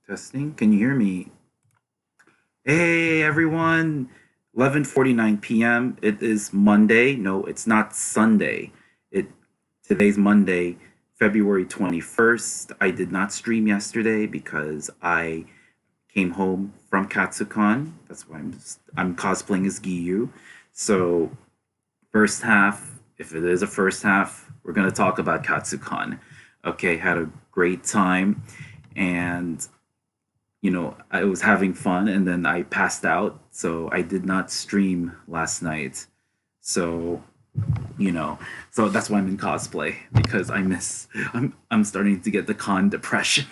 Testing. Can you hear me? Hey everyone. 11:49 p.m. It is Monday. No, it's not Sunday. It Today's Monday, February 21st. I did not stream yesterday because I came home from Katsucon. That's why I'm cosplaying as Giyu. So, first half, if it is a first half, we're going to talk about Katsucon. Okay, had a great time and I was having fun and then I passed out. So I did not stream last night. So, you know, so that's why I'm in cosplay because I'm starting to get the con depression,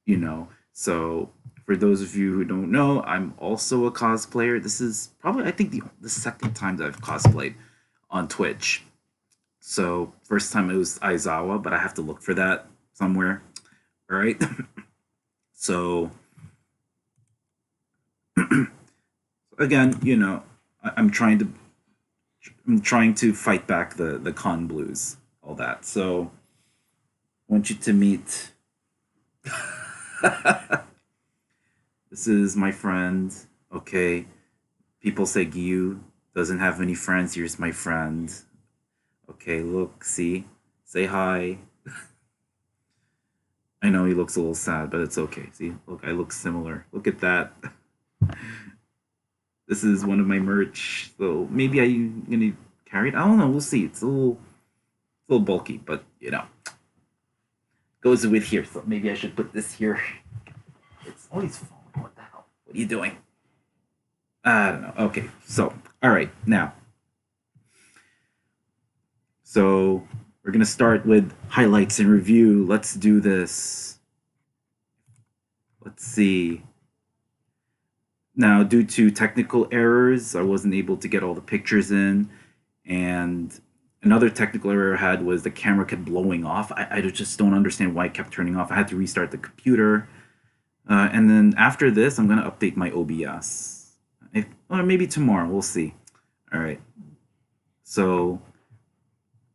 you know. So for those of you who don't know, I'm also a cosplayer. This is probably I think the second time that I've cosplayed on Twitch. So first time it was Aizawa, but I have to look for that somewhere. All right. So again, I'm trying to fight back the con blues, all that. So I want you to meet. This is my friend. Okay, people say Gyu doesn't have any friends. Here's my friend. Okay, look, see, say hi. I know he looks a little sad, but it's okay. See, look, I look similar. Look at that. This is one of my merch, so maybe I'm gonna carry it. I don't know. We'll see. It's a little bulky, but goes with here. So maybe I should put this here. It's always falling. What the hell? What are you doing? I don't know. Okay, so all right now. So we're gonna start with highlights and review. Let's do this. Let's see. Now, due to technical errors, I wasn't able to get all the pictures in. And another technical error I had was the camera kept blowing off. I just don't understand why it kept turning off. I had to restart the computer. And then after this, I'm going to update my OBS. Or maybe tomorrow. We'll see. All right. So,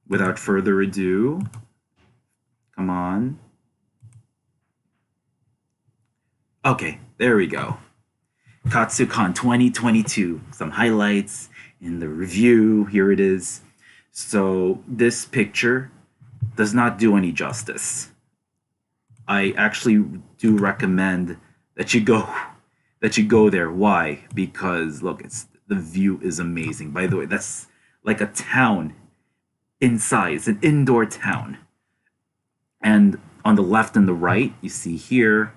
without further ado, come on. Okay, there we go. Katsukon 2022. Some highlights in the review. Here it is. So this picture does not do any justice. I actually do recommend that you go there. Why? Because look, the view is amazing. By the way, that's like a town inside. It's an indoor town. And on the left and the right, you see here,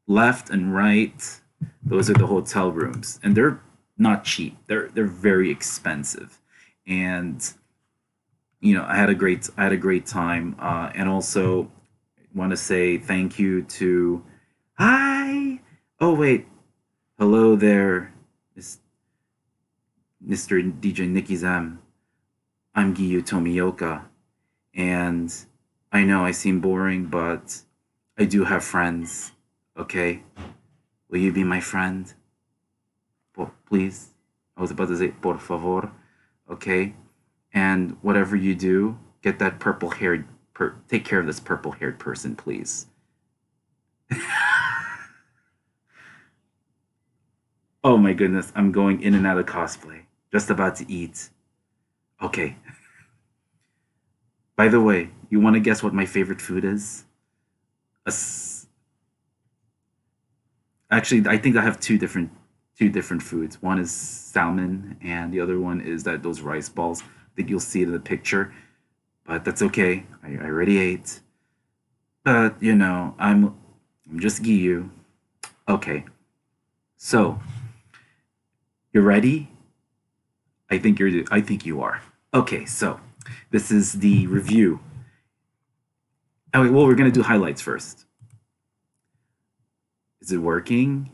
left and right, those are the hotel rooms, and they're not cheap. They're very expensive, and I had a great time, and also want to say thank you to hi. Oh wait, hello there, Mr. DJ Nicky Zam. I'm Giyu Tomioka, and I know I seem boring, but I do have friends. Okay, will you be my friend? Please. I was about to say por favor. Okay, and whatever you do, get that take care of this purple-haired person, please. Oh my goodness, I'm going in and out of cosplay. Just about to eat. Okay. By the way, you want to guess what my favorite food is? Actually, I think I have two different foods. One is salmon, and the other one is those rice balls. I think you'll see it in the picture, but that's okay. I already ate. But I'm just Giyu. Okay, so you're ready? I think you are. Okay, so this is the review. Oh, well, we're gonna do highlights first. Is it working?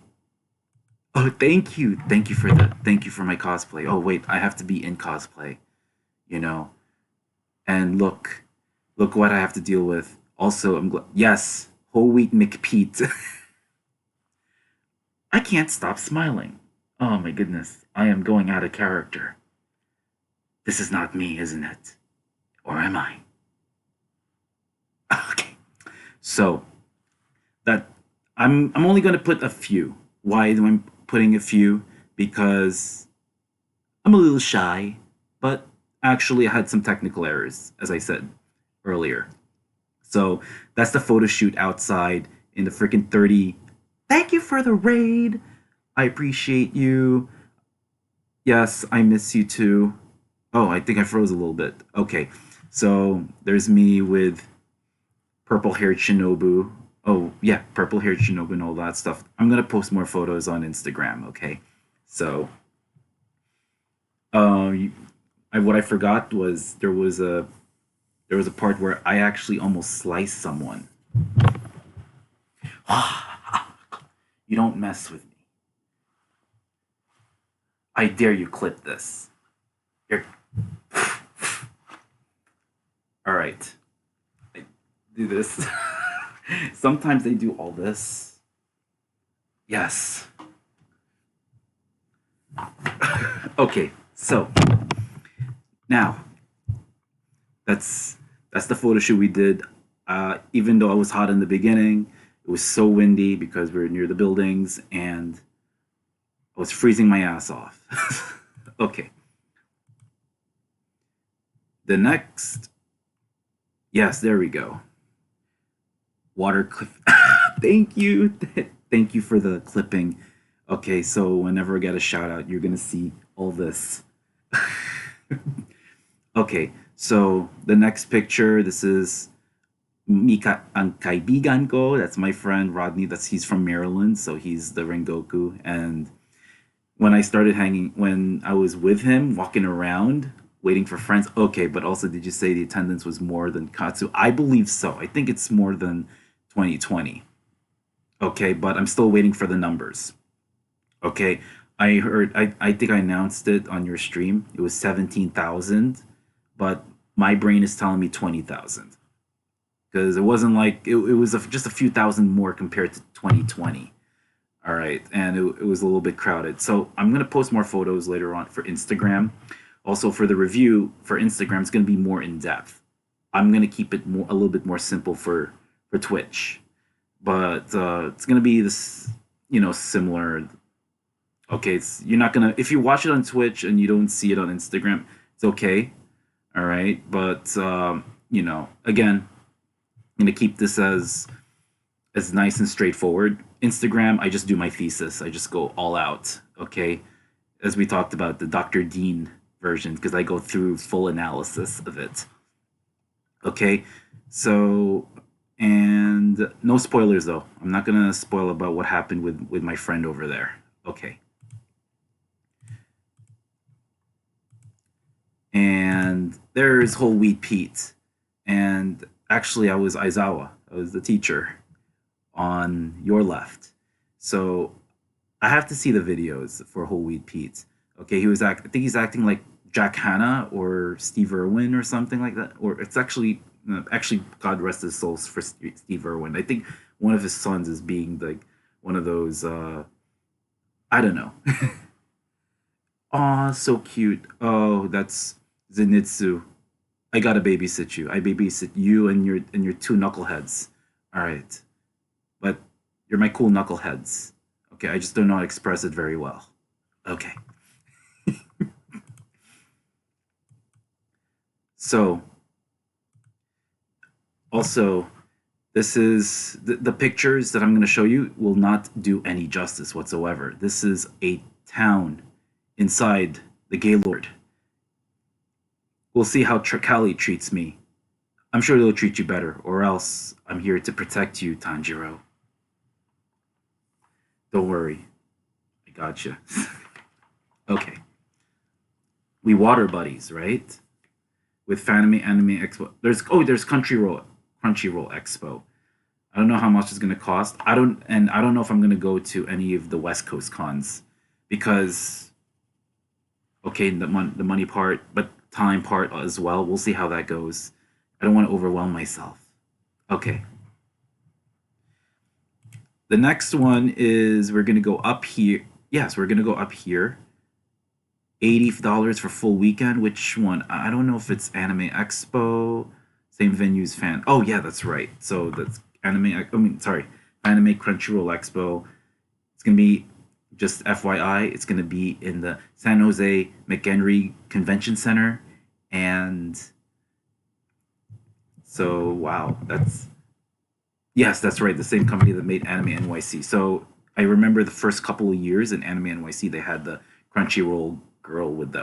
Oh, thank you. Thank you for my cosplay. Oh, wait, I have to be in cosplay, you know. And look what I have to deal with. Also, yes, whole wheat McPete. I can't stop smiling. Oh my goodness, I am going out of character. This is not me, isn't it? Or am I? Okay. So, that I'm only going to put a few. Why am I putting a few? Because I'm a little shy, but actually I had some technical errors, as I said earlier. So that's the photo shoot outside in the freaking 30. Thank you for the raid. I appreciate you. Yes, I miss you too. Oh, I think I froze a little bit. Okay, so there's me with purple haired Shinobu. Oh, yeah, purple haired Shinobu and all that stuff. I'm going to post more photos on Instagram, okay? So, uh, what I forgot was there was a part where I actually almost sliced someone. You don't mess with me. I dare you clip this. Here. All right. I do this. Sometimes they do all this. Yes. Okay. So now that's the photo shoot we did. Even though I was hot in the beginning, it was so windy because we were near the buildings, and I was freezing my ass off. Okay. The next, yes, there we go. Water cliff. Thank you. Thank you for the clipping. Okay, so whenever I get a shout out, you're gonna see all this. Okay, so the next picture, this is Mika ang kaibigan ko. That's my friend Rodney. He's from Maryland, so he's the Rengoku. And when I was with him, walking around, waiting for friends. Okay, but also, did you say the attendance was more than Katsu? I believe so. I think it's more than 2020. Okay, but I'm still waiting for the numbers. Okay, I think I announced it on your stream. It was 17,000, but my brain is telling me 20,000 because it wasn't like it was just a few thousand more compared to 2020. All right, and it was a little bit crowded. So I'm gonna post more photos later on for Instagram. Also for the review for Instagram, it's gonna be more in depth. I'm gonna keep it a little bit more simple for Twitch, but it's gonna be this, similar. Okay, you're not gonna if you watch it on Twitch and you don't see it on Instagram, it's okay. All right, but again, I'm gonna keep this as nice and straightforward. Instagram, I just do my thesis. I just go all out. Okay, as we talked about the Dr. Dean version, because I go through full analysis of it. Okay, so and no spoilers though. I'm not gonna spoil about what happened with my friend over there. Okay. And there's whole wheat Pete. And actually, I was Aizawa. I was the teacher on your left. So I have to see the videos for whole wheat Pete. Okay, I think he's acting like Jack Hanna or Steve Irwin or something like that. Or it's actually God rest his souls for Steve Irwin. I think one of his sons is being like one of those. I don't know. Aw, so cute. Oh, that's Zenitsu. I gotta babysit you. I babysit you and your two knuckleheads. All right, but you're my cool knuckleheads. Okay, I just don't know how to express it very well. Okay. So, also, this is the pictures that I'm going to show you will not do any justice whatsoever. This is a town inside the Gaylord. We'll see how Kali treats me. I'm sure they'll treat you better, or else I'm here to protect you, Tanjiro. Don't worry. I gotcha. Okay. We water buddies, right? With Anime Expo. There's Crunchyroll Expo. I don't know how much it's gonna cost. I don't know if I'm gonna go to any of the West Coast cons because okay, the money part, but time part as well. We'll see how that goes. I don't want to overwhelm myself. Okay. The next one is we're gonna go up here. Yes, we're gonna go up here. $80 for full weekend. Which one? I don't know if it's Anime Expo, same venues fan. Oh yeah, that's right. So that's sorry, Anime Crunchyroll Expo. It's gonna be, just FYI, it's gonna be in the San Jose McHenry Convention Center, and so wow, that's, yes, that's right, the same company that made Anime NYC. So I remember the first couple of years in Anime NYC, they had the Crunchyroll girl with the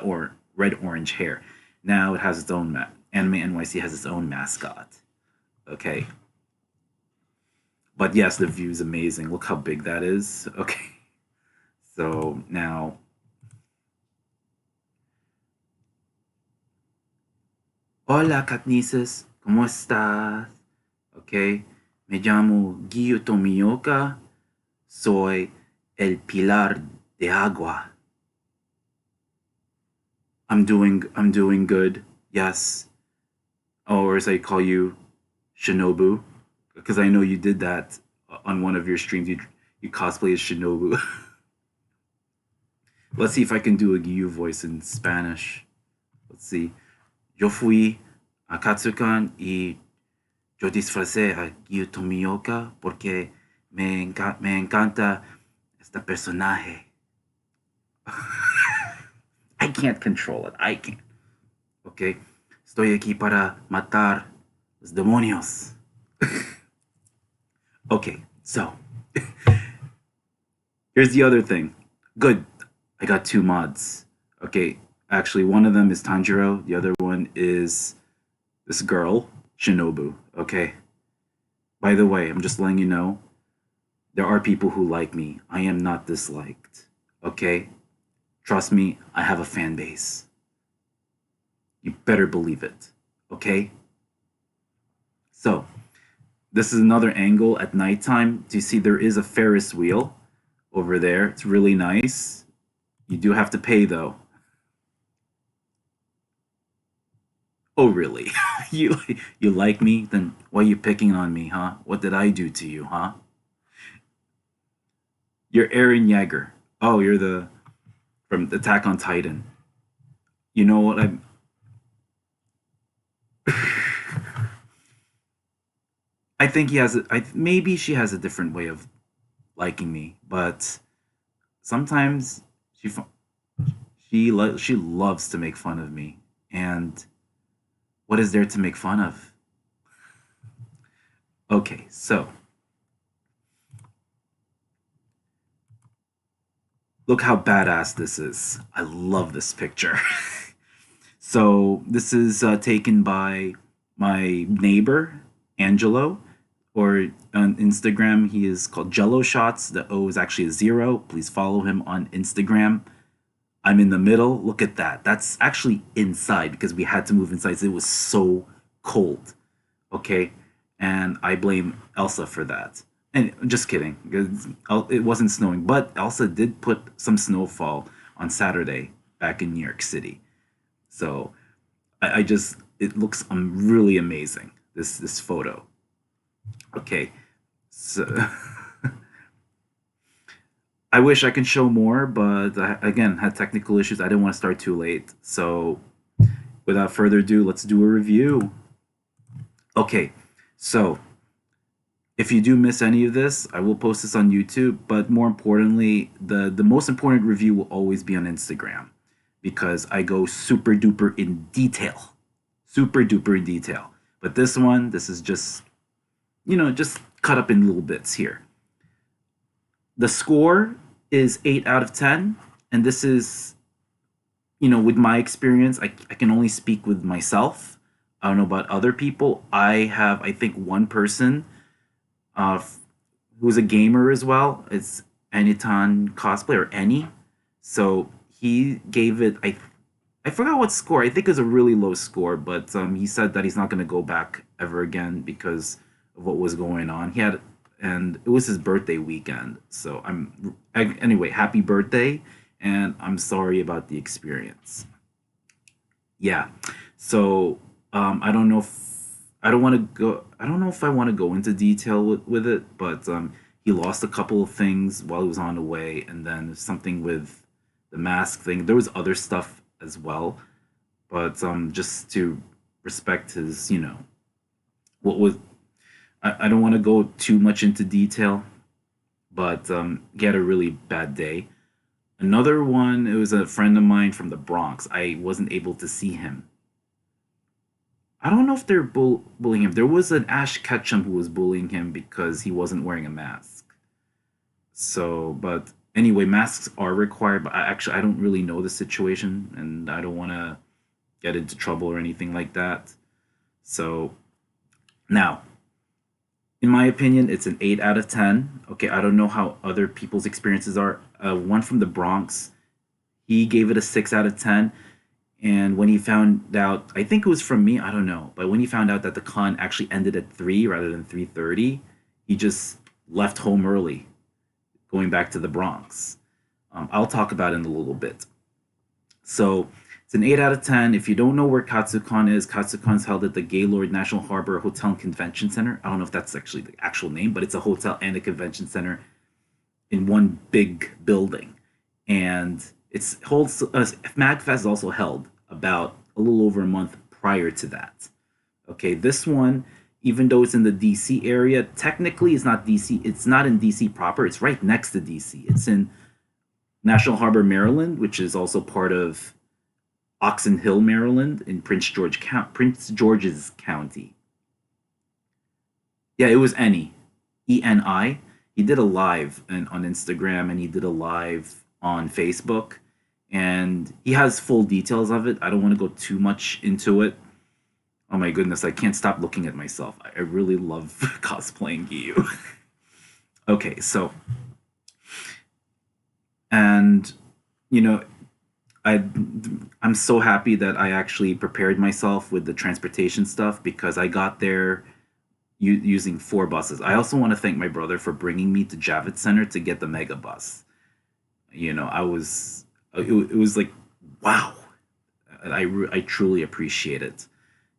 red orange hair. Now it has its own Anime NYC has its own mascot. Okay, but yes, the view is amazing. Look how big that is. Okay, so now, hola Katniss, ¿cómo estás? Okay, me llamo Gyu Tomioka, soy el pilar de agua. I'm doing good. Yes. Oh, or as I call you, Shinobu, because I know you did that on one of your streams. You cosplay as Shinobu. Let's see if I can do a Gyu voice in Spanish. Let's see. Yo fui a Katsucon y yo disfracé a Gyu Tomioka porque me encanta este personaje. I can't control it. I can't. Okay. Estoy aquí para matar los demonios. Okay, so here's the other thing. Good. I got two mods. Okay, actually, one of them is Tanjiro. The other one is this girl, Shinobu. Okay. By the way, I'm just letting you know there are people who like me. I am not disliked. Okay? Trust me, I have a fan base. You better believe it. Okay? So, this is another angle at nighttime. Do you see there is a Ferris wheel over there? It's really nice. You do have to pay though. Oh really? you you like me? Then why are you picking on me, huh? What did I do to you, huh? You're Aaron Yeager. Oh, you're the from Attack on Titan. You know what I'm I think he has maybe she has a different way of liking me, but sometimes she loves to make fun of me. And what is there to make fun of? Okay, so look how badass this is. I love this picture. So this is taken by my neighbor Angelo, or on Instagram he is called Jello Shots. The O is actually a zero. Please follow him on Instagram. I'm in the middle. Look at that. That's actually inside because we had to move inside. It was so cold. Okay. And I blame Elsa for that. And just kidding. It wasn't snowing, but Elsa did put some snowfall on Saturday back in New York City. So I just, it looks really amazing. This photo. Okay. So I wish I could show more, but I, again, had technical issues. I didn't want to start too late. So without further ado, let's do a review. Okay, so if you do miss any of this, I will post this on YouTube. But more importantly, the most important review will always be on Instagram because I go super duper in detail. Super duper in detail. But this one, this is just, just cut up in little bits here. The score is 8 out of 10. And this is, with my experience, I can only speak with myself. I don't know about other people. I have, I think, one person uh, who's a gamer as well. It's Anitan Cosplay, or Any. So he gave it, I forgot what score. I think it was a really low score, but he said that he's not going to go back ever again because of what was going on. And it was his birthday weekend. So anyway, happy birthday, and I'm sorry about the experience. Yeah. So I don't know if I don't want to go. I don't know if I want to go into detail with it, but he lost a couple of things while he was on the way, and then something with the mask thing. There was other stuff as well, but just to respect his, what was. I don't want to go too much into detail, but he had a really bad day. Another one, it was a friend of mine from the Bronx. I wasn't able to see him. I don't know if they're bullying him. There was an Ash Ketchum who was bullying him because he wasn't wearing a mask. So, but anyway, masks are required. But I don't really know the situation, and I don't want to get into trouble or anything like that. So now, in my opinion, it's an 8 out of 10. Okay, I don't know how other people's experiences are. One from the Bronx, he gave it a 6 out of 10. And when he found out, I think it was from me, I don't know, but when he found out that the con actually ended at 3 rather than 3:30, he just left home early, going back to the Bronx. I'll talk about it in a little bit. So it's an 8 out of 10. If you don't know where Katsukon is, Katsucon is held at the Gaylord National Harbor Hotel and Convention Center. I don't know if that's actually the actual name, but it's a hotel and a convention center in one big building. And it's holds MagFest is also held about a little over a month prior to that. Okay, this one, even though it's in the DC area, technically it's not DC. It's not in DC proper. It's right next to DC. It's in National Harbor, Maryland, which is also part of Oxon Hill, Maryland, in Prince George's County. Yeah, it was Eni. He did a live on Instagram and he did a live on Facebook, and he has full details of it. I don't want to go too much into it. Oh my goodness, I can't stop looking at myself. I really love cosplaying Giyu. Okay, so and you know I I'm so happy that I actually prepared myself with the transportation stuff because I got there using 4 buses. I also want to thank my brother for bringing me to Javits Center to get the mega bus. I was it was like wow. I truly appreciate it.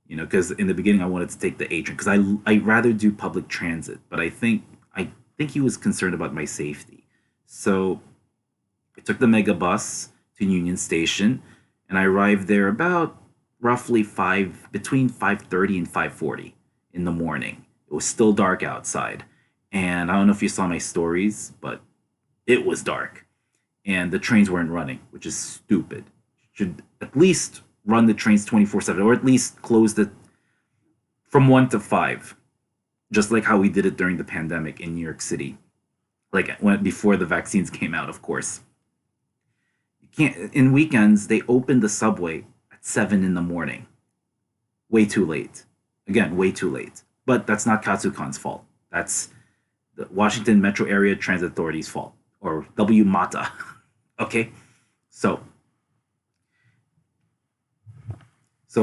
Because in the beginning I wanted to take the A train because I rather do public transit, but I think he was concerned about my safety. So I took the mega bus to Union Station, and I arrived there about roughly between 5:30 and 5:40 in the morning. It was still dark outside, and I don't know if you saw my stories, but it was dark, and the trains weren't running, which is stupid. Should at least run the trains 24/7, or at least close the from 1 to 5, just like how we did it during the pandemic in New York City, like when before the vaccines came out, of course. You can't in weekends they opened the subway at 7 in the morning. Way too late. Again, way too late. But that's not Katsukon's fault. That's the Washington Metro Area Transit Authority's fault, or WMATA. Okay, so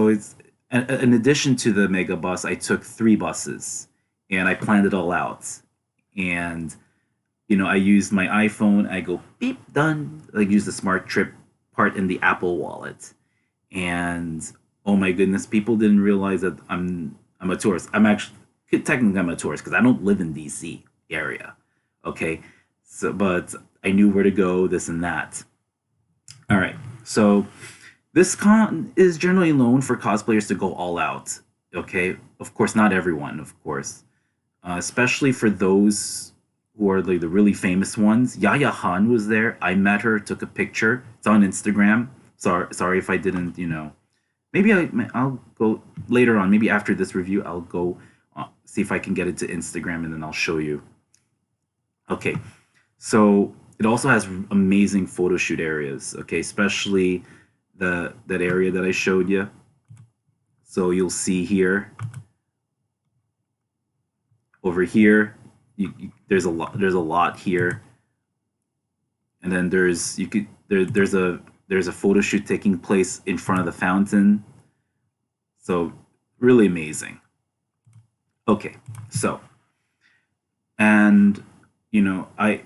it's in addition to the mega bus, I took 3 buses, and I planned it all out. And I used my iPhone. I go beep done. I use the smart trip part in the Apple Wallet, and oh my goodness, people didn't realize that I'm a tourist. I'm actually technically I'm a tourist because I don't live in DC area. Okay, so but I knew where to go, this and that. All right, so this con is generally known for cosplayers to go all out. Okay, of course, not everyone, of course, especially for those who are like the really famous ones. Yaya Han was there. I met her, took a picture. It's on Instagram. Sorry if I didn't. Maybe I'll go later on. Maybe after this review, I'll go see if I can get it to Instagram, and then I'll show you. Okay, so it also has amazing photo shoot areas. Okay, especially that area that I showed you. So you'll see here, over here, there's a lot here, and then there's a photo shoot taking place in front of the fountain. So really amazing. Okay, so and I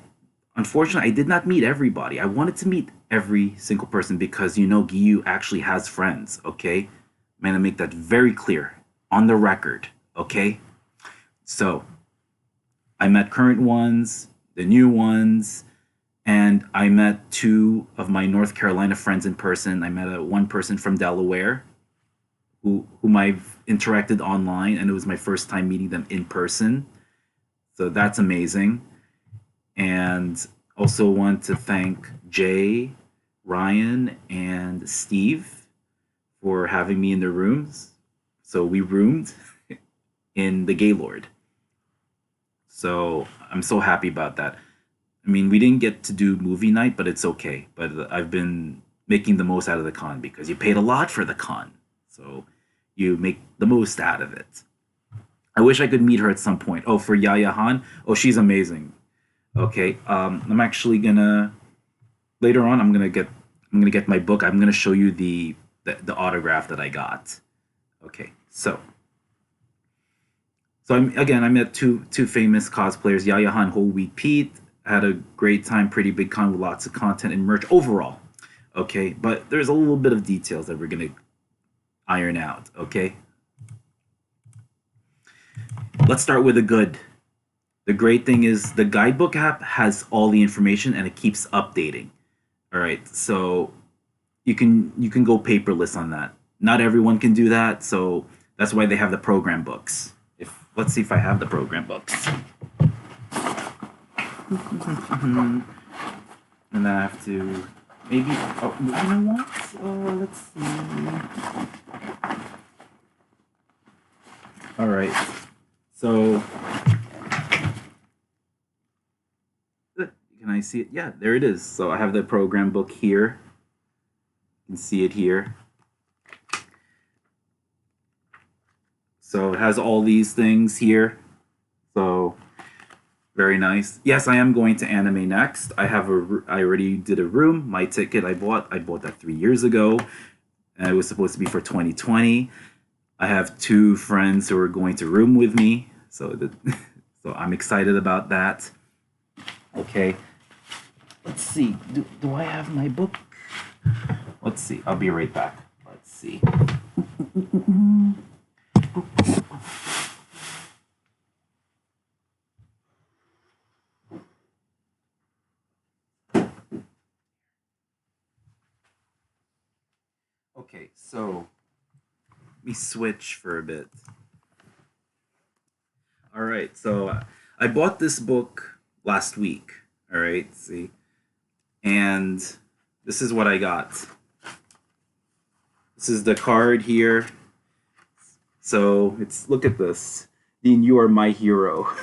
unfortunately I did not meet everybody. I wanted to meet every single person because Giyu actually has friends. Okay, I'm gonna make that very clear on the record. Okay, so I met current ones, the new ones, and I met 2 of my North Carolina friends in person. I met one person from Delaware, whom I've interacted online, and it was my first time meeting them in person. So that's amazing. And also want to thank Jay, Ryan, and Steve for having me in their rooms. So we roomed in the Gaylord. So I'm so happy about that. I mean, we didn't get to do movie night, but it's okay. But I've been making the most out of the con because you paid a lot for the con. So you make the most out of it. I wish I could meet her at some point. Oh, for Yaya Han? Oh, she's amazing. Okay. I'm actually gonna later on I'm gonna get my book. I'm gonna show you the autograph that I got. Okay. So I met two famous cosplayers, Yaya Han, Whole Wheat Pete. Had a great time, pretty big con with lots of content and merch overall. Okay, but there's a little bit of details that we're gonna iron out. Okay, let's start with the good. The great thing is the guidebook app has all the information and it keeps updating. All right, so you can go paperless on that. Not everyone can do that, so that's why they have the program books. If let's see if I have the program books. And I have to maybe. Oh, you know what? Let's see. All right. So, can I see it? Yeah, there it is. So I have the program book here. You can see it here. So it has all these things here. So very nice. Yes, I am going to anime next. I already did a room. My ticket I bought that 3 years ago. And it was supposed to be for 2020. I have two friends who are going to room with me. So I'm excited about that. Okay. Let's see. Do I have my book? Let's see. I'll be right back. Let's see. Okay, so let me switch for a bit. All right, so I bought this book last week. All right, see, and this is what I got. This is the card here. So it's look at this. Dean, you are my hero.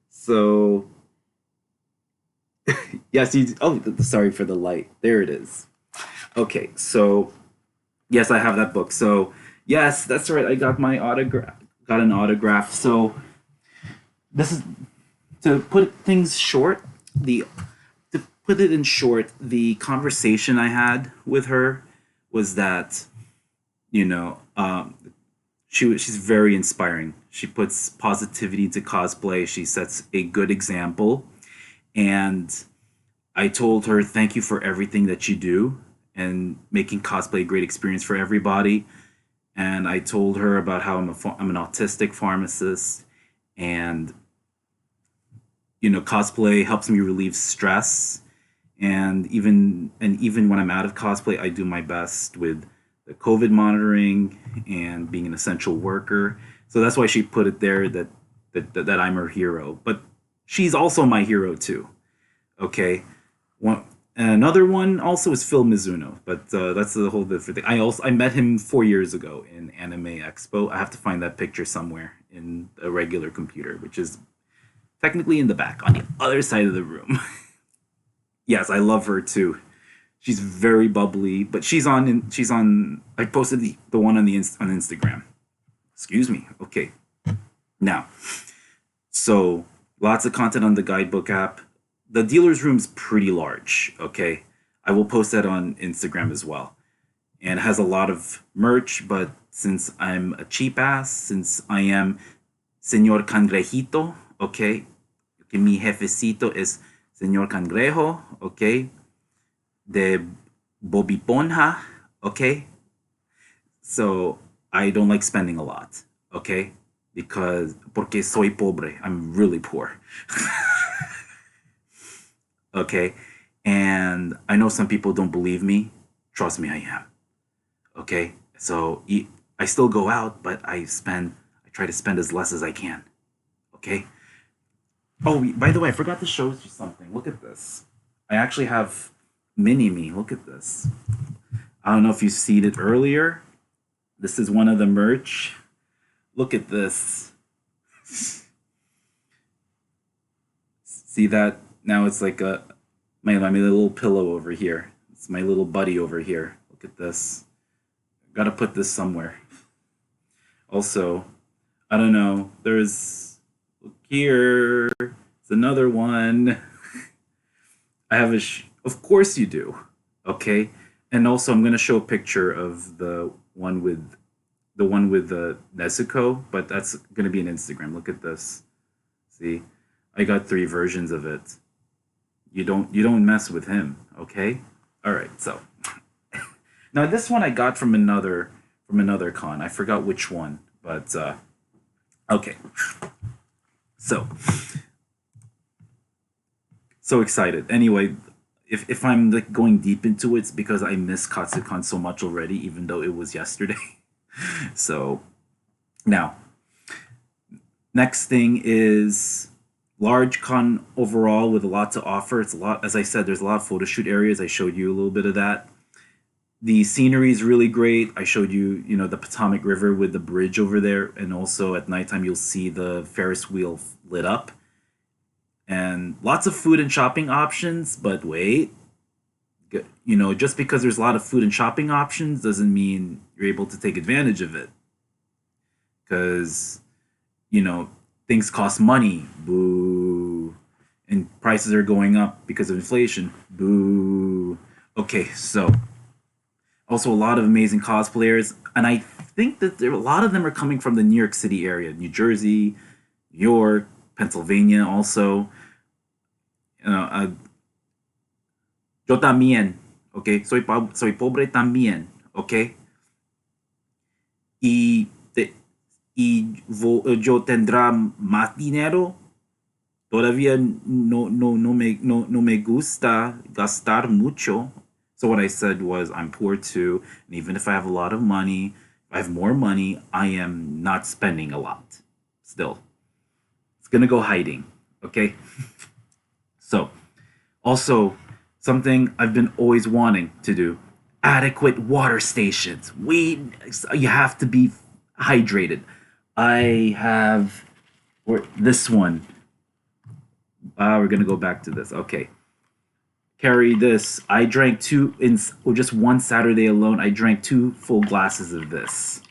So yes, you. Oh, sorry for the light. There it is. Okay, so yes, I have that book. So yes, that's right. I got my autograph. Got an autograph. So this is to put things short. The to put it in short, the conversation I had with her was that you know she's very inspiring. She puts positivity into cosplay. She sets a good example, and I told her thank you for everything that you do and making cosplay a great experience for everybody. And I told her about how I'm an autistic pharmacist, and cosplay helps me relieve stress. And even when I'm out of cosplay, I do my best with the COVID monitoring and being an essential worker. So that's why she put it there that I'm her hero. But she's also my hero too. Okay, one another one also is Phil Mizuno, but that's a whole different thing. I met him 4 years ago in Anime Expo. I have to find that picture somewhere in a regular computer, which is technically in the back on the other side of the room. Yes, I love her too. She's very bubbly, but she's on. I posted the one on on Instagram. Excuse me. Okay, now so lots of content on the guidebook app. The dealer's room's pretty large. Okay, I will post that on Instagram as well, and it has a lot of merch. But since I'm a cheap ass, since I am Señor Cangrejito, okay, que mi jefecito es Señor Cangrejo, okay, de Bobby Ponja, okay. So I don't like spending a lot, okay, because porque soy pobre, I'm really poor. Okay, and I know some people don't believe me. Trust me, I am. Okay, so I still go out, but I try to spend as less as I can. Okay, Oh, by the way, I forgot to show you something. Look at this. I actually have mini me. Look at this. I don't know if you've seen it earlier. This is one of the merch. Look at this. See that? Now it's like my little pillow over here. It's my little buddy over here. Look at this. Gotta put this somewhere. Also, I don't know. There's look here. It's another one. I have of course you do. Okay. And also I'm gonna show a picture of the one with the Nezuko, but that's gonna be an Instagram. Look at this. See? I got three versions of it. You don't mess with him, okay? Alright, so now this one I got from another con. I forgot which one, but okay. So so excited. Anyway, if I'm like going deep into it, it's because I miss Katsucon so much already, even though it was yesterday. So now, next thing is large con overall with a lot to offer. It's a lot, as I said, there's a lot of photo shoot areas. I showed you a little bit of that. The scenery is really great. I showed you, the Potomac River with the bridge over there, and also at nighttime you'll see the Ferris wheel lit up, and lots of food and shopping options. But wait, just because there's a lot of food and shopping options doesn't mean you're able to take advantage of it, because you know things cost money. Boo. And prices are going up because of inflation. Boo. Okay, so also a lot of amazing cosplayers, and I think that a lot of them are coming from the New York City area, New Jersey, New York, Pennsylvania. Also, yo también, okay, soy pobre también, okay, y yo tendrá más dinero. Todavía no me gusta gastar mucho. So what I said was I'm poor too, and even if I have a lot of money, if I have more money, I am not spending a lot. Still, it's gonna go hiding. Okay. So also something I've been always wanting to do: adequate water stations. You have to be hydrated. I have this one. We're gonna go back to this. Okay, carry this. I drank just one Saturday alone. I drank two full glasses of this.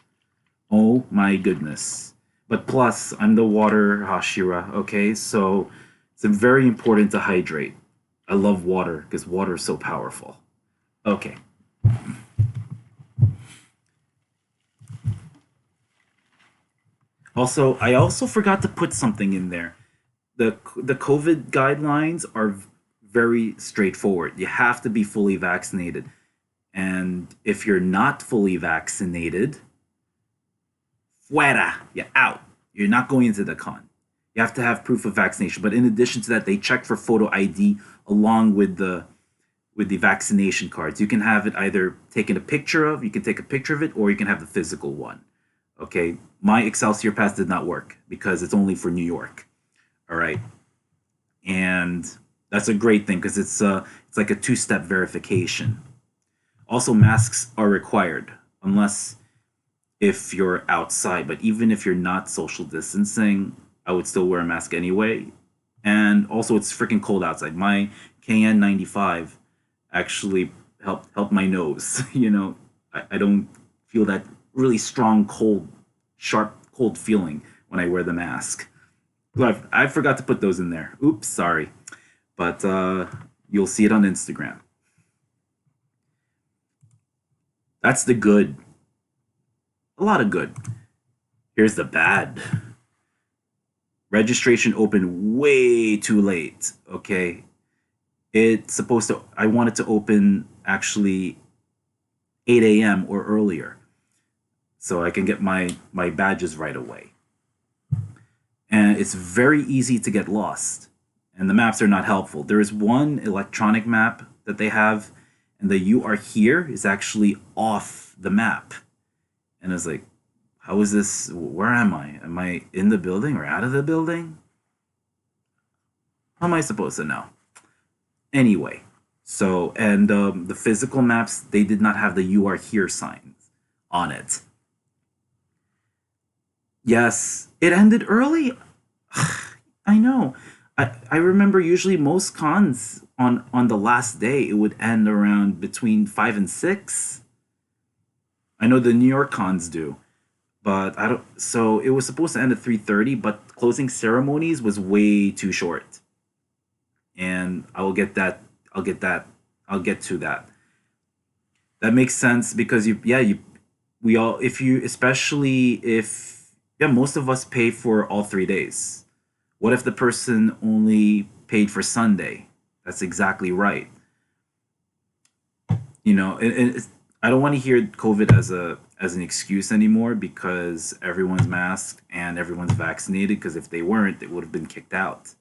Oh my goodness! But plus, I'm the water Hashira. Okay, so it's very important to hydrate. I love water because water is so powerful. Okay. Also, I also forgot to put something in there. The COVID guidelines are very straightforward. You have to be fully vaccinated. And if you're not fully vaccinated, fuera, you're out. You're not going into the con. You have to have proof of vaccination. But in addition to that, they check for photo ID along with the vaccination cards. You can have it either taken a picture of, you can take a picture of it, or you can have the physical one. Okay, my Excelsior Pass did not work because it's only for New York. All right, and that's a great thing because it's like a two-step verification. Also, masks are required unless if you're outside. But even if you're not social distancing, I would still wear a mask anyway. And also, it's freaking cold outside. My KN95 actually helped my nose. I don't feel that really strong, cold, sharp, cold feeling when I wear the mask. I forgot to put those in there. Oops, sorry. But you'll see it on Instagram. That's the good. A lot of good. Here's the bad. Registration opened way too late. Okay. I want it to open actually 8 a.m. or earlier so I can get my badges right away. And it's very easy to get lost. And the maps are not helpful. There is one electronic map that they have, and the "you are here" is actually off the map. And it's like, how is this? Where am I? Am I in the building or out of the building? How am I supposed to know? Anyway, so and the physical maps, they did not have the "You are here" signs on it. Yes, it ended early. I know. I remember usually most cons on the last day it would end around between 5 and 6. I know the New York cons do, but I don't. So it was supposed to end at 3:30, but closing ceremonies was way too short. And I will get that. I'll get that. I'll get to that. That makes sense because we all, if you, especially if, yeah, most of us pay for all 3 days. What if the person only paid for Sunday? That's exactly right. I don't want to hear COVID as an excuse anymore because everyone's masked and everyone's vaccinated. Because if they weren't, they would have been kicked out.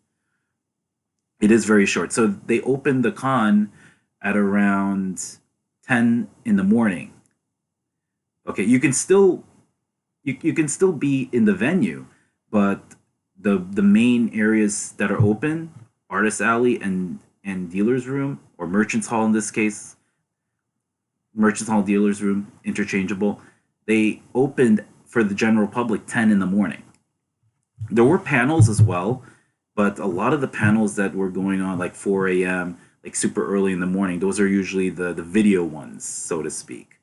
It is very short. So they opened the con at around 10 in the morning. Okay, you can still be in the venue, but the main areas that are open, artist alley and dealers room, or merchants hall in this case, merchants hall, dealers room, interchangeable, they opened for the general public 10 in the morning. There were panels as well, but a lot of the panels that were going on like 4 a.m., like super early in the morning, those are usually the video ones, so to speak,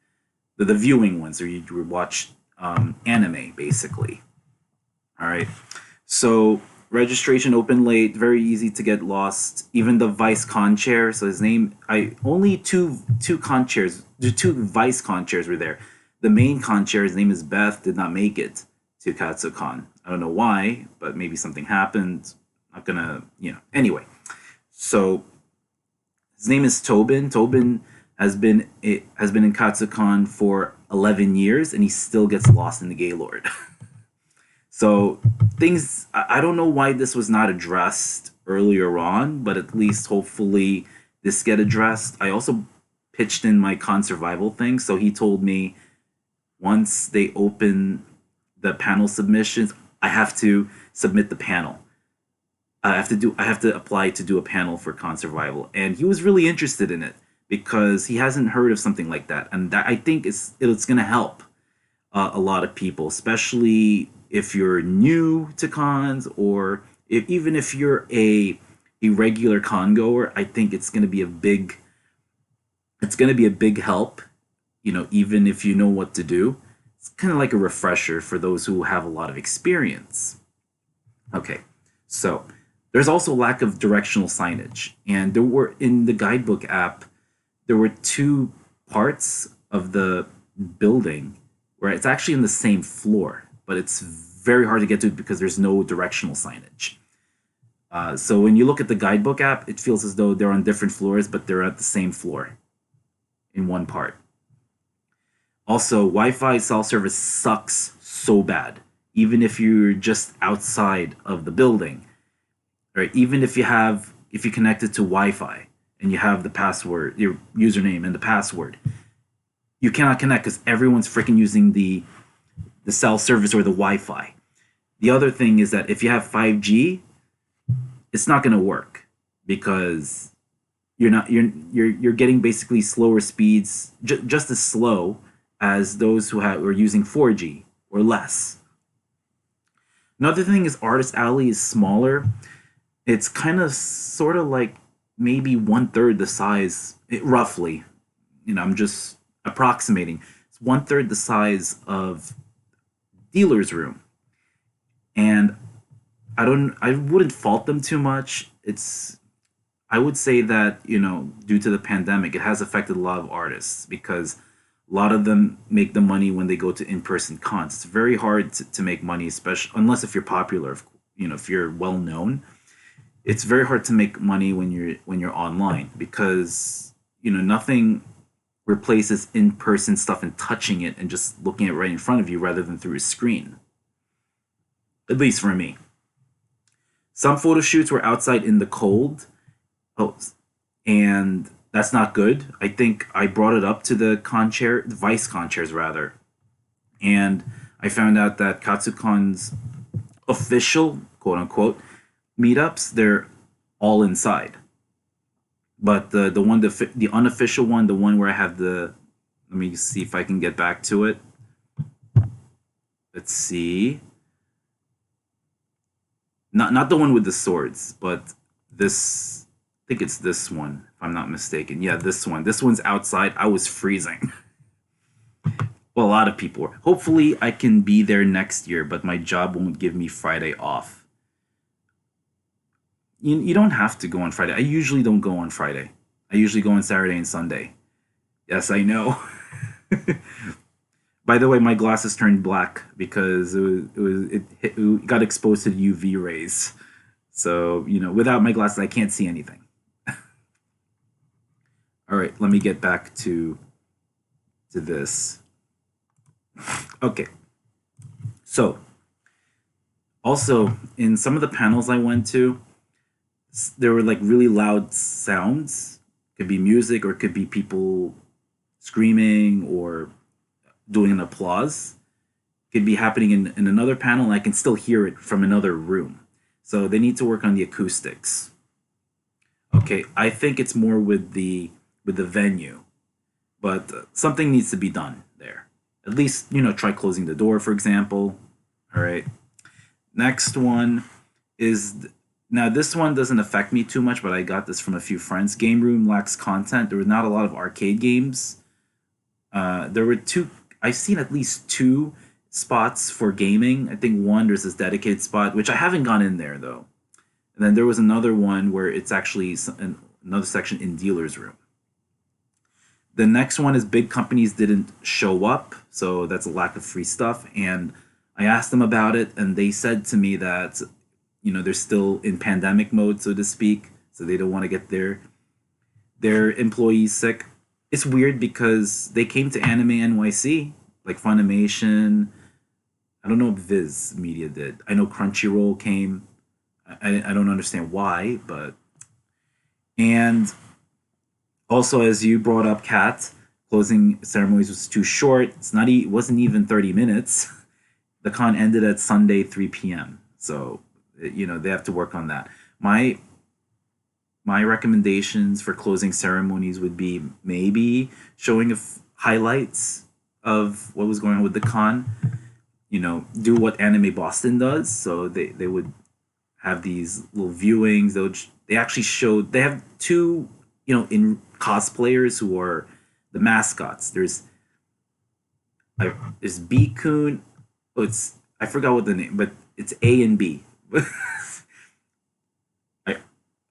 the viewing ones, where you would watch anime basically. All right. So registration open late, very easy to get lost. Even the vice con chair. So his name, I only two con chairs, the two vice con chairs were there. The main con chair, his name is Beth, did not make it to Katsucon. I don't know why, but maybe something happened. Not gonna, Anyway, so his name is Tobin. Tobin has been in Katsucon for 11 years, and he still gets lost in the Gaylord. So things, I don't know why this was not addressed earlier on, but at least hopefully this get addressed. I also pitched in my con survival thing, so he told me once they open the panel submissions, I have to submit the panel. I have to apply to do a panel for con survival, and he was really interested in it because he hasn't heard of something like that, and that I think it's going to help a lot of people, especially if you're new to cons, or even if you're a regular con goer. I think it's going to be a big help. Even if you know what to do, it's kind of like a refresher for those who have a lot of experience. Okay, so there's also lack of directional signage, and there were in the guidebook app, there were two parts of the building where it's actually in the same floor, but it's very hard to get to because there's no directional signage. So when you look at the guidebook app, it feels as though they're on different floors, but they're at the same floor in one part. Also, Wi-Fi cell service sucks so bad, even if you're just outside of the building, right? Even if you connect it to Wi-Fi and you have the password, your username and the password, you cannot connect because everyone's freaking using the cell service or the Wi-Fi. The other thing is that if you have 5G, it's not going to work because you're getting basically slower speeds, just as slow as those who are using 4G or less. Another thing is Artist Alley is smaller. It's kind of sort of like maybe one third the size, roughly. I'm just approximating. It's one third the size of dealer's room, and I wouldn't fault them too much. I would say that due to the pandemic, it has affected a lot of artists because a lot of them make the money when they go to in-person cons. It's very hard to make money, especially unless if you're popular. If you're well known, it's very hard to make money when you're online because nothing replaces in-person stuff and touching it and just looking at it right in front of you rather than through a screen. At least for me. Some photo shoots were outside in the cold. Oh, and that's not good. I think I brought it up to the vice con chairs rather, and I found out that Katsukon's official quote unquote meetups, they're all inside. But the one the unofficial one, the one where I have the, let me see if I can get back to it. Let's see. Not the one with the swords, but this, I think it's this one, if I'm not mistaken. Yeah, this one. This one's outside. I was freezing. Well, a lot of people were. Hopefully, I can be there next year, but my job won't give me Friday off. You don't have to go on Friday. I usually don't go on Friday. I usually go on Saturday and Sunday. Yes, I know. By the way, my glasses turned black because it got exposed to UV rays. So, without my glasses, I can't see anything. All right, let me get back to this. Okay. So, also in some of the panels I went to, there were like really loud sounds. Could be music or it could be people screaming or doing an applause. Could be happening in another panel and I can still hear it from another room. So they need to work on the acoustics. Okay, I think it's more with the venue, but something needs to be done there. At least, try closing the door, for example. All right. Next one is, now this one doesn't affect me too much, but I got this from a few friends. Game room lacks content. There were not a lot of arcade games. There were two. I've seen at least two spots for gaming. I think one, there's this dedicated spot, which I haven't gone in there though. And then there was another one where it's actually another section in dealer's room. The next one is big companies didn't show up, so that's a lack of free stuff. And I asked them about it, and they said to me that they're still in pandemic mode, so to speak, so they don't want to get their employees sick. It's weird because they came to Anime NYC, like Funimation. I don't know if Viz Media did. I know Crunchyroll came. I don't understand why, but, and also, as you brought up, Kat, closing ceremonies was too short. It wasn't even 30 minutes. The con ended at Sunday 3 p.m. So, they have to work on that. My recommendations for closing ceremonies would be maybe showing highlights of what was going on with the con. Do what Anime Boston does. So they would have these little viewings. They actually showed, they have two, in cosplayers who are the mascots. There's B-kun. Oh, I forgot what the name, but it's A and B.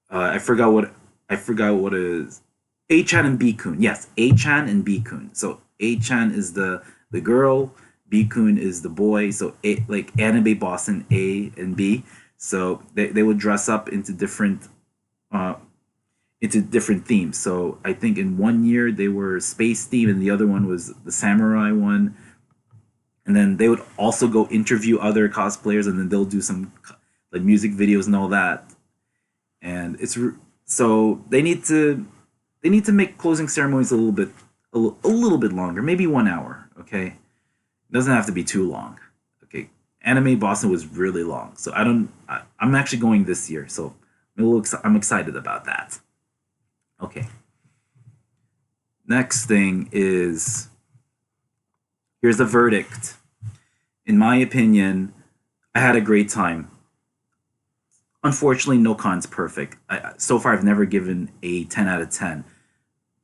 I forgot what it is. A-chan and B-kun. Yes, A-chan and B-kun. So A-chan is the girl, B-kun is the boy. So like Anime Boston, A and B. So they would dress up into different themes. So I think in one year they were space theme and the other one was the samurai one. And then they would also go interview other cosplayers and then they'll do some like music videos and all that. And so they need to make closing ceremonies a little bit longer, maybe 1 hour. Okay, it doesn't have to be too long. Okay, Anime Boston was really long, so I'm actually going this year, so I'm excited about that. Okay. Next thing is, here's the verdict. In my opinion, I had a great time. Unfortunately, no con's perfect. So far, I've never given a 10 out of 10. I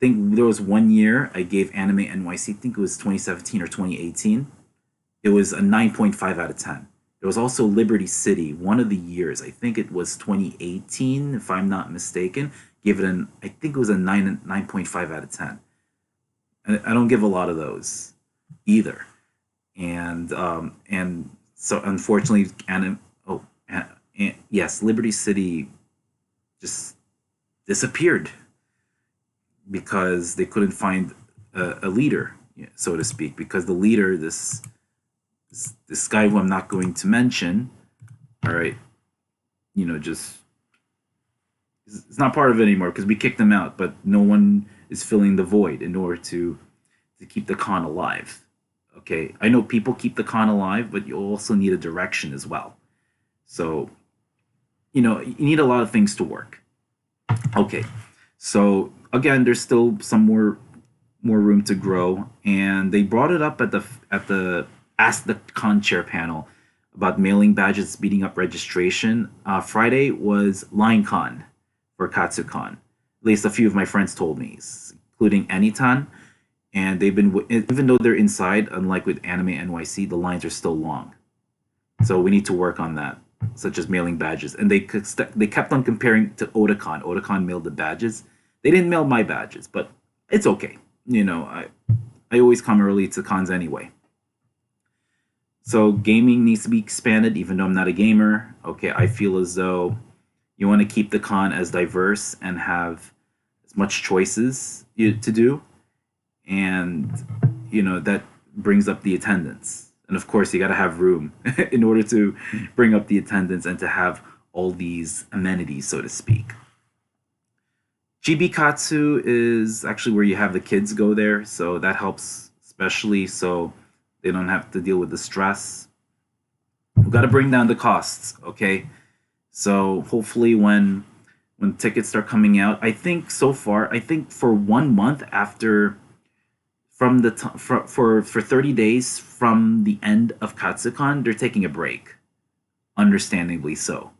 think there was 1 year I gave Anime NYC, I think it was 2017 or 2018. It was a 9.5 out of 10. There was also Liberty City, one of the years. I think it was 2018, if I'm not mistaken. Gave it I think it was a 9.5 out of 10. And I don't give a lot of those either. And so unfortunately, yes, Liberty City just disappeared because they couldn't find a leader, so to speak. Because the leader, this guy who I'm not going to mention, all right, just it's not part of it anymore because we kicked him out. But no one is filling the void in order to keep the con alive. Okay, I know people keep the con alive, but you also need a direction as well. So, you need a lot of things to work. Okay, so again, there's still some more room to grow, and they brought it up at the Ask the Con Chair panel about mailing badges speeding up registration. Friday was LineCon for Katsucon. At least a few of my friends told me, including Anytan, and they've been even though they're inside, unlike with Anime NYC, the lines are still long. So we need to work on that, such as mailing badges. And they kept on comparing to Otakon. Otakon mailed the badges. They didn't mail my badges, but it's okay. I always come early to cons anyway. So gaming needs to be expanded, even though I'm not a gamer. Okay, I feel as though you want to keep the con as diverse and have as much choices to do, and that brings up the attendance. And of course, you got to have room in order to bring up the attendance and to have all these amenities, so to speak. Jibikatsu is actually where you have the kids go there, so that helps, especially so they don't have to deal with the stress. We've got to bring down the costs, okay? So hopefully, when tickets start coming out, I think so far, I think for 1 month after from the for 30 days from the end of Katsucon, they're taking a break, understandably so.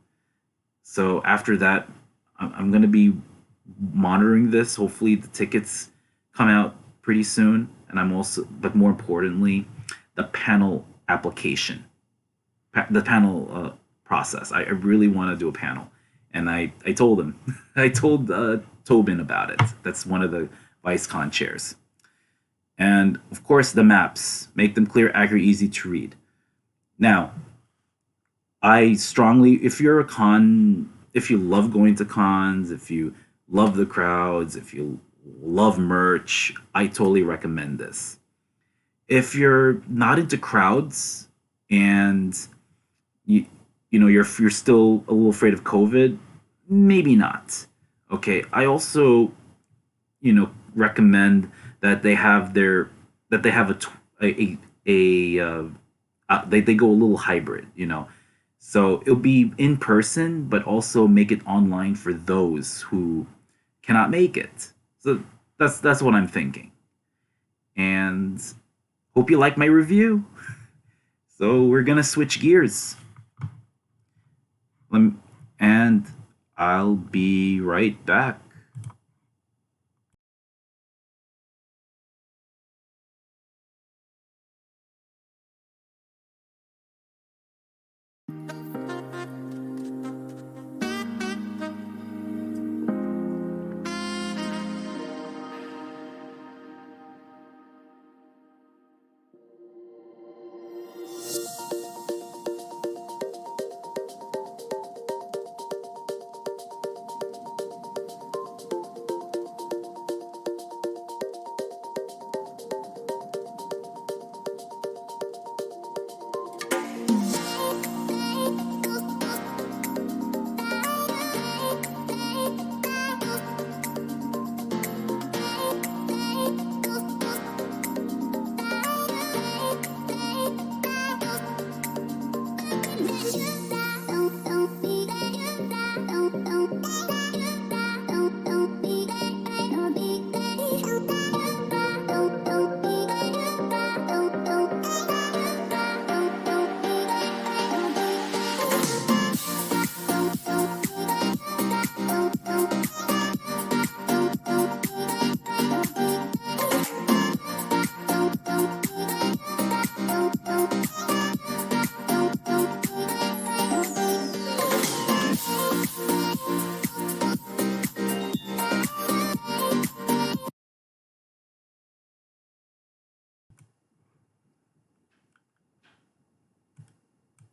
So after that, I'm going to be monitoring this. Hopefully, the tickets come out pretty soon, and I'm also, but more importantly, the panel application, the panel process. I really want to do a panel, and I told him, I told Tobin about it. That's one of the vice con chairs, and of course the maps. Make them clear, accurate, easy to read. Now, I strongly, if you're a con, if you love going to cons, if you love the crowds, if you love merch, I totally recommend this. If you're not into crowds and you you're still a little afraid of COVID, maybe not. Okay, I also recommend that they have they go a little hybrid. So it'll be in person, but also make it online for those who cannot make it. So that's what I'm thinking. And hope you like my review. So we're gonna switch gears. And I'll be right back.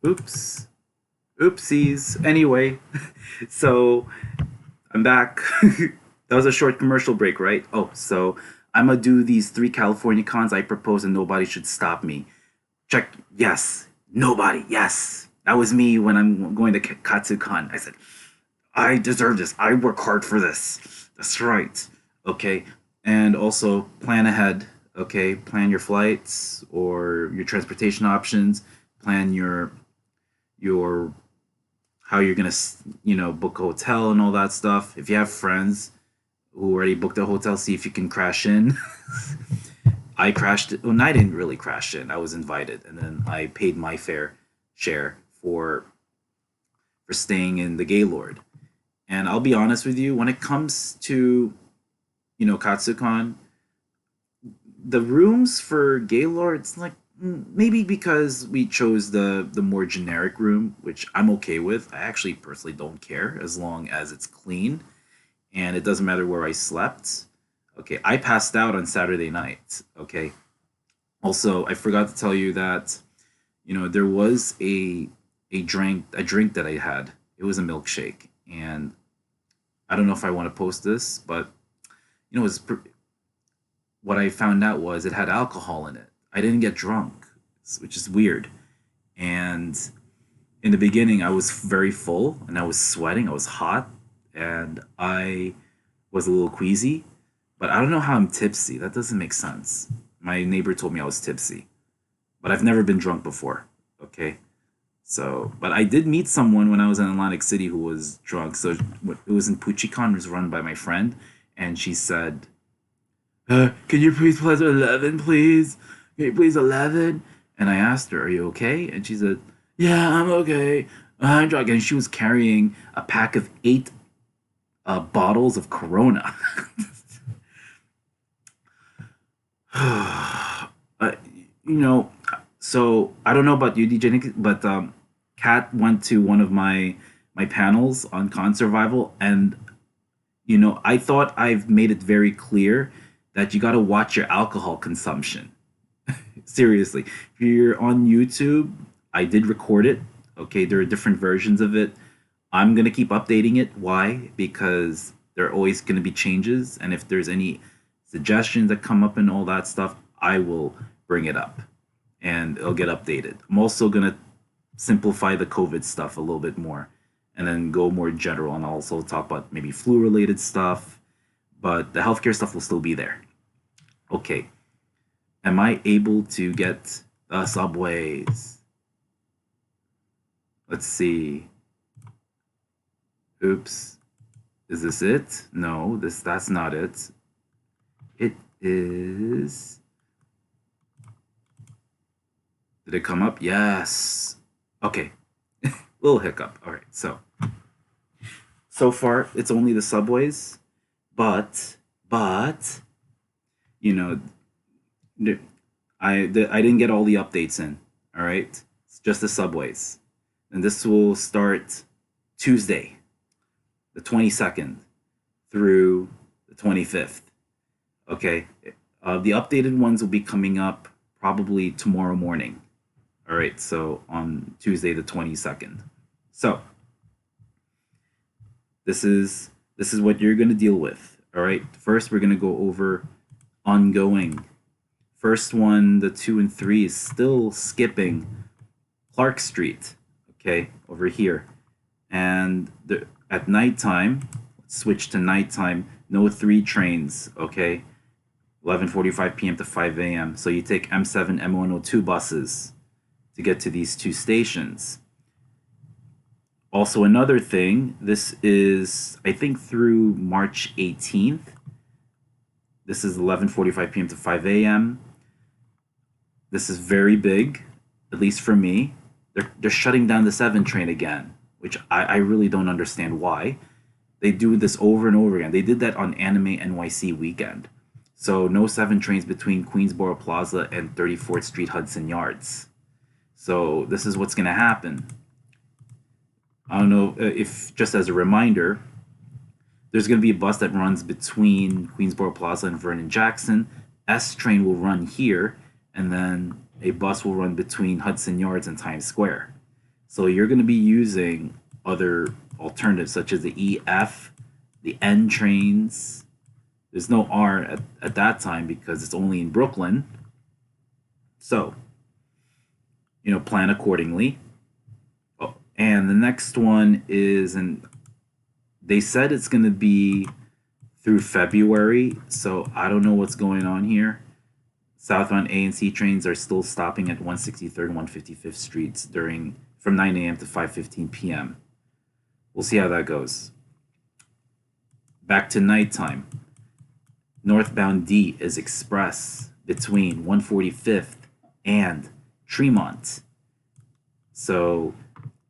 Oops. Oopsies. Anyway, so I'm back. That was a short commercial break, right? Oh, so I'm gonna do these 3 California cons I propose, and nobody should stop me. Check. Yes. Nobody. Yes. That was me when I'm going to Katsucon. I said, I deserve this. I work hard for this. That's right. Okay. And also plan ahead. Okay. Plan your flights or your transportation options. Plan your how you're gonna book a hotel and all that stuff. If you have friends who already booked a hotel, see if you can crash in. I crashed. Well, I didn't really crash in. I was invited, and then I paid my fair share for staying in the Gaylord. And I'll be honest with you, when it comes to Katsucon, the rooms for Gaylord, it's like maybe because we chose the more generic room, which I'm okay with. I actually personally don't care as long as it's clean and it doesn't matter where I slept. Okay, I passed out on Saturday night. Okay. Also, I forgot to tell you that there was a drink that I had. It was a milkshake, and I don't know if I want to post this, but you know, it was what I found out was it had alcohol in it. I didn't get drunk, which is weird. And in the beginning, I was very full and I was sweating. I was hot and I was a little queasy, but I don't know how I'm tipsy. That doesn't make sense. My neighbor told me I was tipsy, but I've never been drunk before. Okay. So, but I did meet someone when I was in Atlantic City who was drunk. So it was in Puchicon, it was run by my friend, and she said, "Can you please press 11, please? Can you please 11?" And I asked her, "Are you okay?" And she said, "Yeah, I'm okay. I'm drunk." And she was carrying a pack of 8 bottles of Corona. uh, you know, so I don't know about you, DJ Nick, but Kat went to one of my panels on con survival, and I thought I've made it very clear that you got to watch your alcohol consumption. Seriously, if you're on YouTube, I did record it. Okay, there are different versions of it. I'm gonna keep updating it. Why? Because there are always gonna be changes, and if there's any suggestions that come up and all that stuff, I will bring it up, and it'll get updated. I'm also gonna simplify the COVID stuff a little bit more, and then go more general, and I'll also talk about maybe flu-related stuff, but the healthcare stuff will still be there. Okay, am I able to get the subways? Let's see. Oops. Is this it? No, that's not it. It is. Did it come up? Yes. Okay. Little hiccup. All right. So far it's only the subways, but you know, I didn't get all the updates in. All right. It's just the subways. And this will start Tuesday, the 22nd through the 25th. Okay. The updated ones will be coming up probably tomorrow morning. All right. So on Tuesday, the 22nd. So this is what you're going to deal with. All right. First, we're going to go over ongoing. First one, the 2 and 3 is still skipping Clark Street. Okay, over here. And at nighttime, switch to nighttime, no 3 trains, okay? 11:45 p.m. to 5 a.m. So you take M7, M102 buses to get to these 2 stations. Also, another thing, this is, I think, through March 18th. This is 11:45 p.m. to 5 a.m. This is very big, at least for me. They're shutting down the 7 train again, which I really don't understand why. They do this over and over again. They did that on Anime NYC weekend. So no 7 trains between Queensboro Plaza and 34th Street Hudson Yards. So this is what's going to happen. I don't know if, just as a reminder, there's going to be a bus that runs between Queensboro Plaza and Vernon Jackson. S train will run here, and then a bus will run between Hudson Yards and Times Square. So you're going to be using other alternatives such as the EF, the N trains. There's no R at that time because it's only in Brooklyn. So, plan accordingly. Oh, and the next one is, and they said it's going to be through February, so I don't know what's going on here. Southbound A and C trains are still stopping at 163rd and 155th Streets from 9 a.m. to 5:15 p.m. We'll see how that goes. Back to nighttime. Northbound D is express between 145th and Tremont. So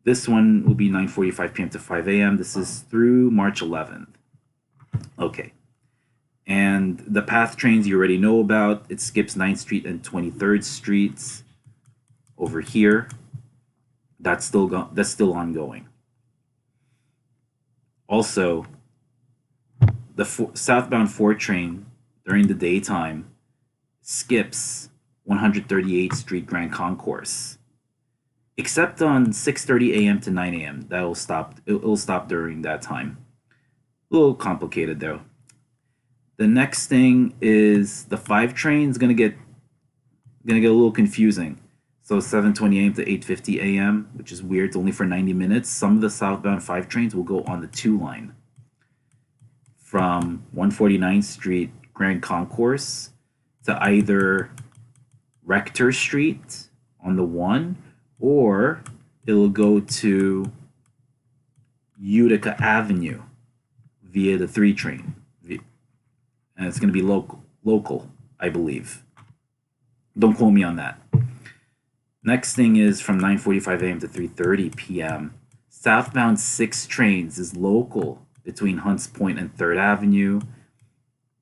this one will be 9:45 p.m. to 5 a.m. This is through March 11th. Okay. And the PATH trains you already know about. It skips 9th Street and 23rd Streets over here. That's still ongoing. Also, the southbound 4 train during the daytime skips 138th Street Grand Concourse, except on 6:30 a.m. to 9 a.m. That'll stop. It'll stop during that time. A little complicated though. The next thing is the 5 train is gonna get a little confusing. So 7:20 a.m. to 8:50 a.m., which is weird. It's only for 90 minutes. Some of the southbound 5 trains will go on the 2 line from 149th Street Grand Concourse to either Rector Street on the 1, or it'll go to Utica Avenue via the 3 train. And it's going to be local, I believe. Don't quote me on that. Next thing is from 9:45 a.m. to 3:30 p.m. Southbound 6 trains is local between Hunts Point and 3rd Avenue.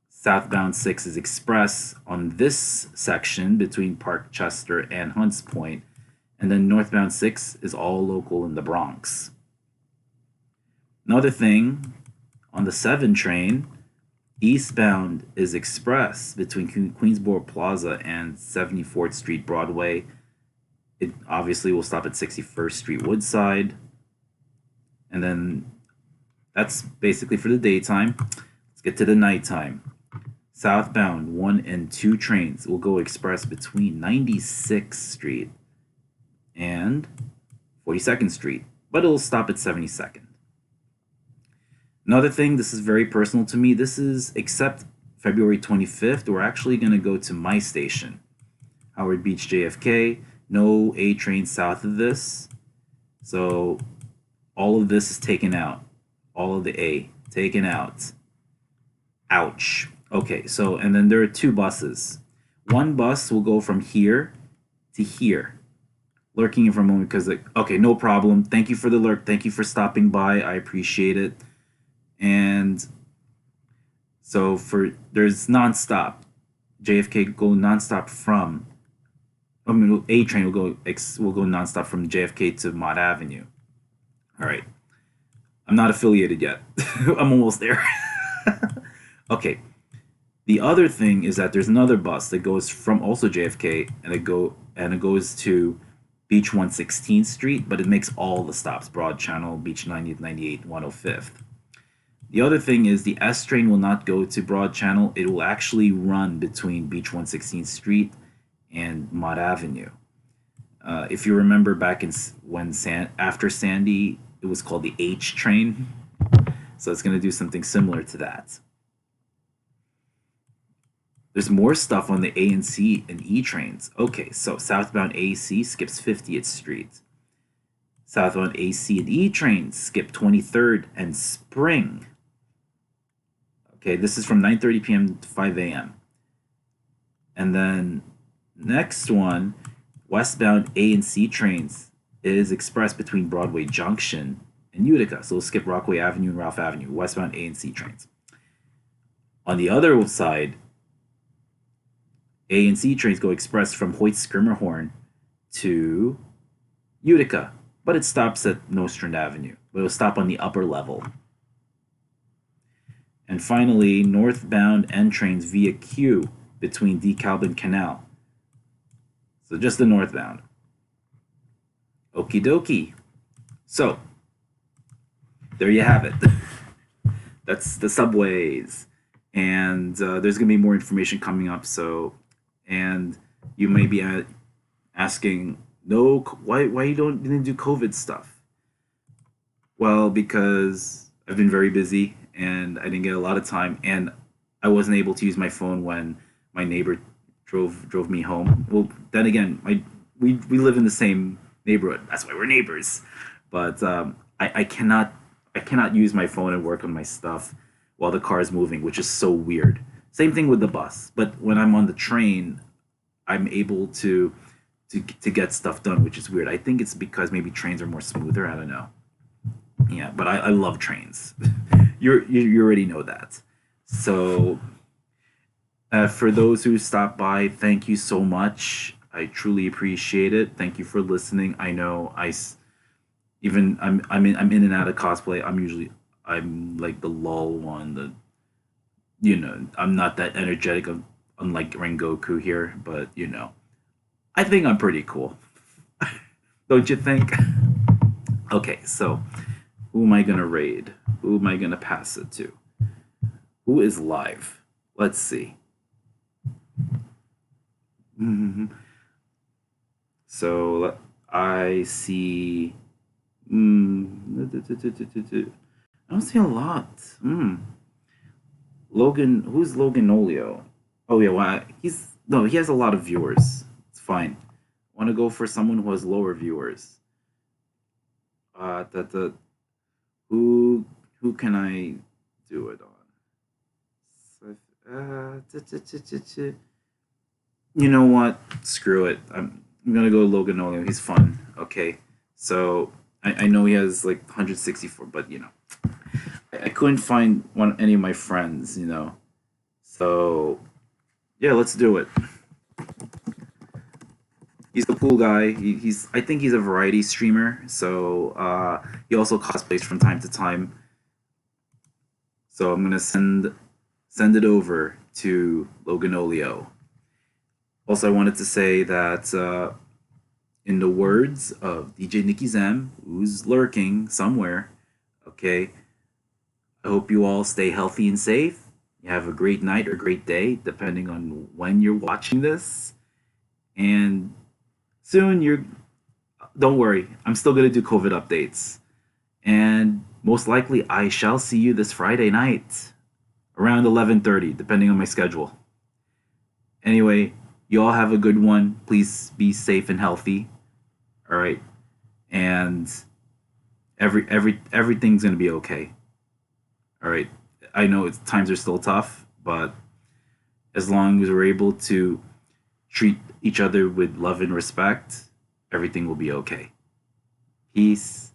Southbound 6 is express on this section between Park Chester and Hunts Point. And then northbound 6 is all local in the Bronx. Another thing, on the 7 train, eastbound is express between Queensboro Plaza and 74th Street Broadway. It obviously will stop at 61st Street Woodside. And then that's basically for the daytime. Let's get to the nighttime. Southbound 1 and 2 trains will go express between 96th Street and 42nd Street, but it'll stop at 72nd. Another thing, this is very personal to me. This is, except February 25th, we're actually going to go to my station, Howard Beach JFK. No A train south of this. So all of this is taken out. All of the A taken out. Ouch. Okay, so, and then there are 2 buses. One bus will go from here to here. Lurking in for a moment because, like, okay, no problem. Thank you for the lurk. Thank you for stopping by. I appreciate it. And so there's nonstop. JFK go nonstop from, A train will go nonstop from JFK to Mott Avenue. All right. I'm not affiliated yet. I'm almost there. Okay. The other thing is that there's another bus that goes from also JFK and it goes to Beach 116th Street, but it makes all the stops: Broad Channel, Beach 90th, 98th, 105th. The other thing is the S train will not go to Broad Channel. It will actually run between Beach 116th Street and Mott Avenue. If you remember back after Sandy, it was called the H train. So it's going to do something similar to that. There's more stuff on the A and C and E trains. Okay, so southbound AC skips 50th Street. Southbound AC and E trains skip 23rd and Spring. Okay, this is from 9:30 p.m. to 5 a.m. And then next one, westbound A and C trains is express between Broadway Junction and Utica. So we'll skip Rockaway Avenue and Ralph Avenue, westbound A and C trains. On the other side, A and C trains go express from Hoyt Skirmerhorn to Utica, but it stops at Nostrand Avenue. But it'll stop on the upper level. And finally, northbound N trains via Q between DeKalb and Canal. So just the northbound. Okie dokie. So, there you have it. That's the subways. And there's going to be more information coming up. So, and you may be asking, no, why you didn't do COVID stuff? Well, because I've been very busy and I didn't get a lot of time, and I wasn't able to use my phone when my neighbor drove me home. Well, then again, we live in the same neighborhood. That's why we're neighbors. But I cannot I cannot use my phone and work on my stuff while the car is moving, which is so weird. Same thing with the bus, but when I'm on the train, I'm able to get stuff done, which is weird. I think it's because maybe trains are more smoother. I don't know. Yeah, but I love trains. You already know that. So for those who stopped by, thank you so much. I truly appreciate it. Thank you for listening. I know even I'm in and out of cosplay. I'm like the lull one. I'm not that energetic. Unlike Rengoku here, but I think I'm pretty cool. Don't you think? Okay, so who am I gonna raid? Who am I gonna pass it to? Who is live? Let's see. So I see. I don't see a lot. Logan, who's Logan Olio? Oh yeah, well, he's no, he has a lot of viewers. It's fine. Want to go for someone who has lower viewers? The who who can I do it on? You know what? Screw it. I'm gonna go Logan Olio. He's fun. Okay, so I know he has like 164, but I couldn't find any of my friends. So yeah, let's do it. He's a cool guy. He's I think he's a variety streamer. So he also cosplays from time to time. So I'm gonna send it over to Logan Olio. Also, I wanted to say that in the words of DJ Nicky Zam, who's lurking somewhere, okay, I hope you all stay healthy and safe. You have a great night or great day, depending on when you're watching this. And soon don't worry, I'm still gonna do COVID updates. And most likely I shall see you this Friday night around 11:30, depending on my schedule. Anyway, you all have a good one. Please be safe and healthy. All right. And everything's gonna be okay. All right. I know times are still tough, but as long as we're able to treat each other with love and respect, everything will be okay. Peace.